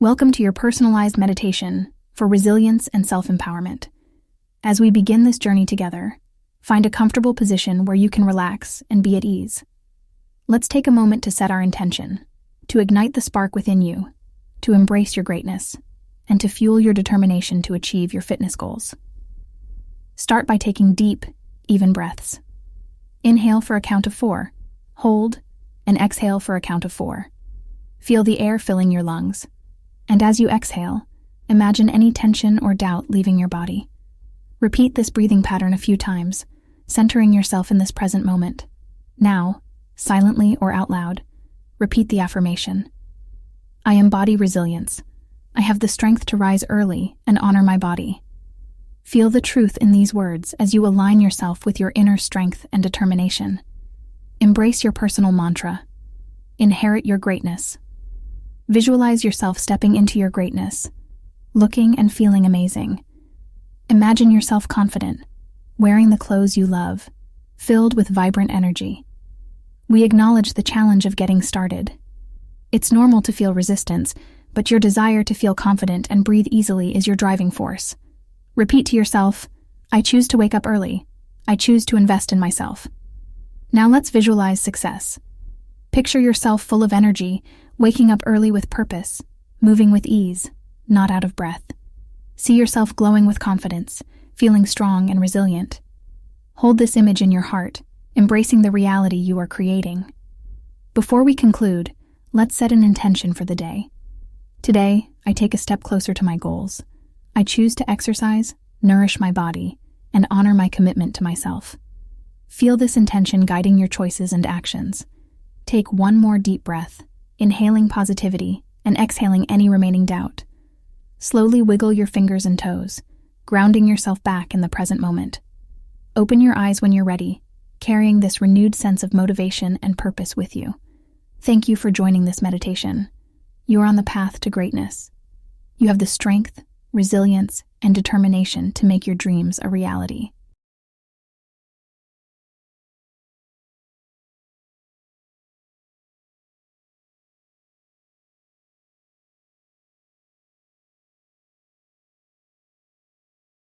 Welcome to your personalized meditation for resilience and self-empowerment. As we begin this journey together, find a comfortable position where you can relax and be at ease. Let's take a moment to set our intention, to ignite the spark within you, to embrace your greatness, and to fuel your determination to achieve your fitness goals. Start by taking deep, even breaths. Inhale for a count of 4, hold, and exhale for a count of 4. Feel the air filling your lungs. And as you exhale, imagine any tension or doubt leaving your body. Repeat this breathing pattern a few times, centering yourself in this present moment. Now, silently or out loud, repeat the affirmation. I embody resilience. I have the strength to rise early and honor my body. Feel the truth in these words as you align yourself with your inner strength and determination. Embrace your personal mantra. Inherit your greatness. Visualize yourself stepping into your greatness, looking and feeling amazing. Imagine yourself confident, wearing the clothes you love, filled with vibrant energy. We acknowledge the challenge of getting started. It's normal to feel resistance, but your desire to feel confident and breathe easily is your driving force. Repeat to yourself, I choose to wake up early. I choose to invest in myself. Now let's visualize success. Picture yourself full of energy, waking up early with purpose, moving with ease, not out of breath. See yourself glowing with confidence, feeling strong and resilient. Hold this image in your heart, embracing the reality you are creating. Before we conclude, let's set an intention for the day. Today, I take a step closer to my goals. I choose to exercise, nourish my body, and honor my commitment to myself. Feel this intention guiding your choices and actions. Take one more deep breath, inhaling positivity and exhaling any remaining doubt. Slowly wiggle your fingers and toes, grounding yourself back in the present moment. Open your eyes when you're ready, carrying this renewed sense of motivation and purpose with you. Thank you for joining this meditation. You are on the path to greatness. You have the strength, resilience, and determination to make your dreams a reality.